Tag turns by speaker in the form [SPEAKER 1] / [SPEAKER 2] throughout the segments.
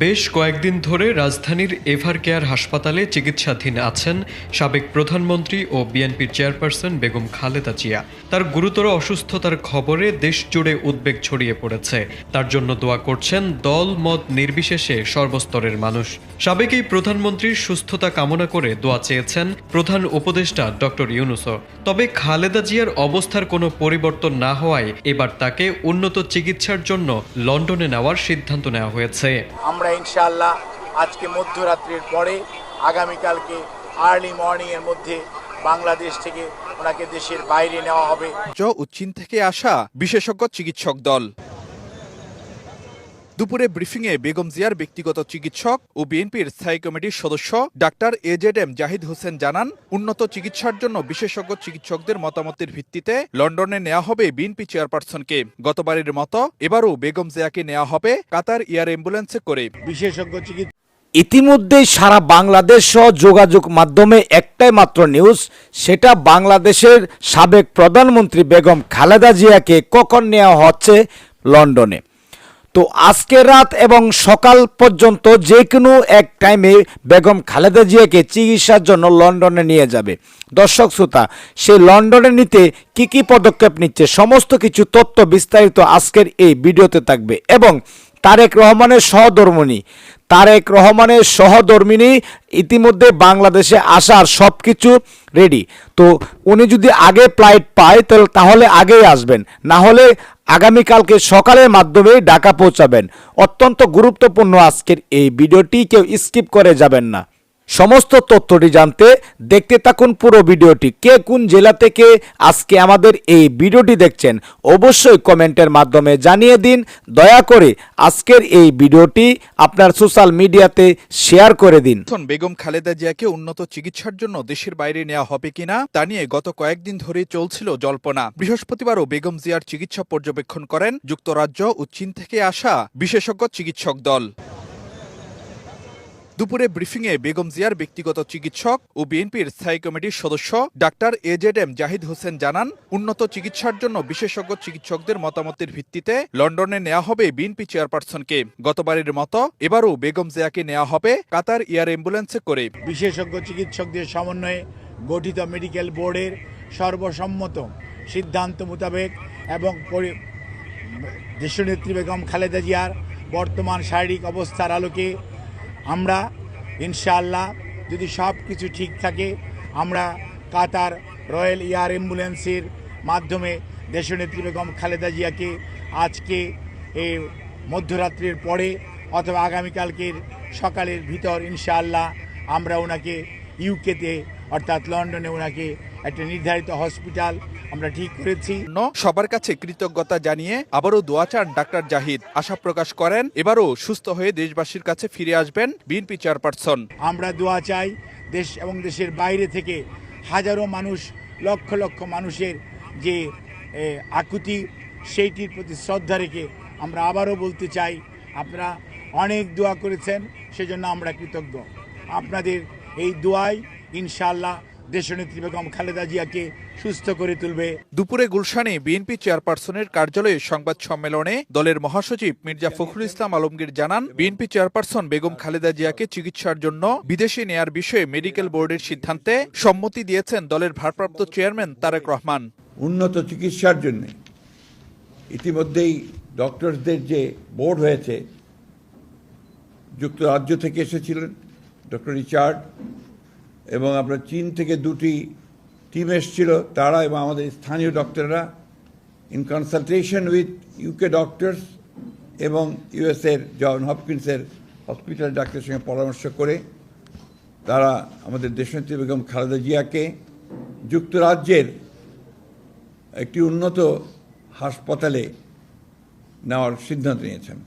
[SPEAKER 1] বেশ কয়েকদিন ধরে রাজধানীর এভারকেয়ার হাসপাতালে চিকিৎসাধীন আছেন সাবেক প্রধানমন্ত্রী ও বিএনপির চেয়ারপারসন বেগম খালেদা জিয়া। তার গুরুতর অসুস্থতার খবরে দেশ জুড়ে উদ্বেগ ছড়িয়ে পড়েছে। তার জন্য দোয়া করছেন দল মত নির্বিশেষে সর্বস্তরের মানুষ। সাবেক এই প্রধানমন্ত্রীর সুস্থতা কামনা করে দোয়া চেয়েছেন প্রধান উপদেষ্টা ডক্টর ইউনূসও। তবে খালেদা জিয়ার অবস্থার কোনো পরিবর্তন না হওয়ায় এবার তাকে উন্নত চিকিৎসার জন্য লন্ডনে নেওয়ার সিদ্ধান্ত নেওয়া হয়েছে।
[SPEAKER 2] আমরা ইনশাআল্লাহ আজকে মধ্যরাত্রির পরে আগামীকালকে আর্লি মর্নিং এর মধ্যে বাংলাদেশ থেকে ওনাকে দেশের বাইরে নেওয়া হবে।
[SPEAKER 3] চীন থেকে আসা বিশেষজ্ঞ চিকিৎসক দল দুপুরে ব্রিফিংয়ে বেগম জিয়ার ব্যক্তিগত চিকিৎসক ও বিএনপির স্থায়ী কমিটির সদস্য ডাক্তার এজেডএম জাহিদ হোসেন জানান, উন্নত চিকিৎসার জন্য বিশেষজ্ঞ চিকিৎসকদের মতামতের ভিত্তিতে লন্ডনে নেওয়া হবে বিএনপি চেয়ারপারসনকে। গতবারের মতো এবারও বেগম জিয়াকে নেওয়া হবে কাতার এয়ার অ্যাম্বুলেন্সে করে।
[SPEAKER 2] বিশেষজ্ঞ চিকিৎসক
[SPEAKER 4] ইতিমধ্যেই সারা বাংলাদেশ সহ যোগাযোগ মাধ্যমে একটাই মাত্র নিউজ, সেটা বাংলাদেশের সাবেক প্রধানমন্ত্রী বেগম খালেদা জিয়াকে কখন নেওয়া হচ্ছে লন্ডনে। তো আজকের রাত এবং সকাল পর্যন্ত যে কোনো এক টাইমে বেগম খালেদা জিয়াকে চিকিৎসার জন্য লন্ডনে নিয়ে যাবে। দর্শক শ্রোতা, সেই লন্ডনে নিতে কি কি পদক্ষেপ নিচ্ছে সমস্ত কিছু তথ্য বিস্তারিত আজকের এই ভিডিওতে থাকবে। এবং তারেক রহমানের সহধর্মিনী ইতিমধ্যে বাংলাদেশে আসার সব কিছু রেডি। তো উনি যদি আগে ফ্লাইট পায় তাহলে আগেই আসবেন, না হলে আগামীকালকে সকালের মাধ্যমে ঢাকা পৌঁছাবেন। অত্যন্ত গুরুত্বপূর্ণ আজকের এই ভিডিওটি, কেউ স্কিপ করে যাবেন না। সমস্ত তথ্যটি জানতে দেখতে থাকুন পুরো ভিডিওটি। কে কোন জেলা থেকে আজকে আমাদের এই ভিডিওটি দেখছেন অবশ্যই কমেন্টের মাধ্যমে জানিয়ে দিন। দয়া করে আজকের এই ভিডিওটি আপনার সোশ্যাল মিডিয়াতে শেয়ার করে দিন।
[SPEAKER 3] বেগম খালেদা জিয়াকে উন্নত চিকিৎসার জন্য দেশের বাইরে নেওয়া হবে কিনা তা নিয়ে গত কয়েকদিন ধরে চলছিল জল্পনা। বৃহস্পতিবারও বেগম জিয়ার চিকিৎসা পর্যবেক্ষণ করেন যুক্তরাজ্য ও চীন থেকে আসা বিশেষজ্ঞ চিকিৎসক দল। দুপুরে ব্রিফিংয়ে বেগম জিয়ার ব্যক্তিগত চিকিৎসক ও বিএনপির স্থায়ী কমিটির সদস্য ডাক্তার এজেডএম জাহিদ হোসেন জানান, উন্নত চিকিৎসার জন্য বিশেষজ্ঞ চিকিৎসকদের মতামতের ভিত্তিতে লন্ডনে নেওয়া হবে বিএনপি চেয়ারপারসনকে। গতবারের মতো এবারও বেগম জিয়াকে নেওয়া হবে কাতার এয়ার অ্যাম্বুলেন্সে করে।
[SPEAKER 2] বিশেষজ্ঞ চিকিৎসকদের সমন্বয়ে গঠিত মেডিকেল বোর্ডের সর্বসম্মত সিদ্ধান্ত মোতাবেক এবং দেশনেত্রী বেগম খালেদা জিয়ার বর্তমান শারীরিক অবস্থার আলোকে আমরা ইনশাআল্লাহ যদি সব কিছু ঠিক থাকে আমরা কাতার রয়্যাল এয়ার অ্যাম্বুলেন্সের মাধ্যমে দেশনেত্রী বেগম খালেদা জিয়াকে আজকে এই মধ্যরাত্রির পরে অথবা আগামীকালকের সকালের ভিতর ইনশাআল্লাহ আমরা ওনাকে ইউকেতে অর্থাৎ লন্ডনে ওনাকে একটা নির্ধারিত হসপিটাল আমরা ঠিক করেছি।
[SPEAKER 3] সবার কাছে কৃতজ্ঞতা জানিয়ে আবারও দোয়া চান ডাক্তার জাহিদ। আশা প্রকাশ করেন এবারও সুস্থ হয়ে দেশবাসীর কাছে ফিরে আসবেন বিএনপি চেয়ারপারসন।
[SPEAKER 2] আমরা দোয়া চাই দেশ এবং দেশের বাইরে থেকে হাজারো মানুষ, লক্ষ লক্ষ মানুষের যে আকুতি, সেইটির প্রতি শ্রদ্ধা রেখে আমরা আবারও বলতে চাই, আপনারা অনেক দোয়া করেছেন, সেজন্য আমরা কৃতজ্ঞ। আপনাদের এই দোয়াই ইনশাআল্লাহ দেশনেত্রী বেগম খালেদা জিয়াকে সুস্থ করে তুলবে।
[SPEAKER 3] দুপুরে গুলশানে বিএনপি চেয়ারপারসনের কার্যালয়ে সংবাদ সম্মেলনে দলের মহাসচিব মির্জা ফখরুল ইসলাম আলমগীর জানান, বিএনপি চেয়ারপারসন বেগম খালেদা জিয়াকে চিকিৎসার জন্য বিদেশে নেয়ার বিষয়ে মেডিকেল বোর্ডের সিদ্ধান্তে সম্মতি দিয়েছেন দলের ভারপ্রাপ্ত চেয়ারম্যান তারেক রহমান।
[SPEAKER 5] উন্নত চিকিৎসার জন্য ইতিমধ্যেই ডক্টরসদের যে বোর্ড হয়েছে, যুক্তরাজ্য থেকে এসেছিলেন ডক্টর রিচার্ড, এবং আপনার চীন থেকে দুটি টিম এসেছিল তারা, এবং আমাদের স্থানীয় ডক্টররা in consultation with UK doctors এবং ইউএসের জন হপকিন্সের হসপিটাল ডাক্তারের সঙ্গে পরামর্শ করে তারা আমাদের দেশনেত্রী বেগম খালেদা জিয়াকে যুক্তরাজ্যের একটি উন্নত হাসপাতালে নেওয়ার সিদ্ধান্ত নিয়েছেন।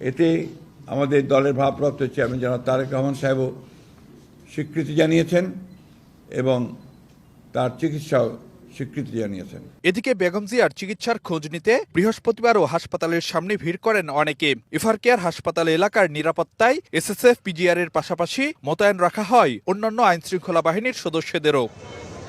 [SPEAKER 5] এতে আমাদের দলের ভারপ্রাপ্ত চেয়ারম্যান জনাব তারেক রহমান সাহেবও স্বীকৃতি জানিয়েছেন এবং তার চিকিৎসাও স্বীকৃতি জানিয়েছেন।
[SPEAKER 3] এদিকে বেগম জিয়ার চিকিৎসার খোঁজ নিতে বৃহস্পতিবারও হাসপাতালের সামনে ভিড় করেন অনেকে। এভারকেয়ার হাসপাতাল এলাকার নিরাপত্তায় এসএসএফ পিজিআর এর পাশাপাশি মোতায়েন রাখা হয় অন্যান্য আইনশৃঙ্খলা বাহিনীর সদস্যদেরও।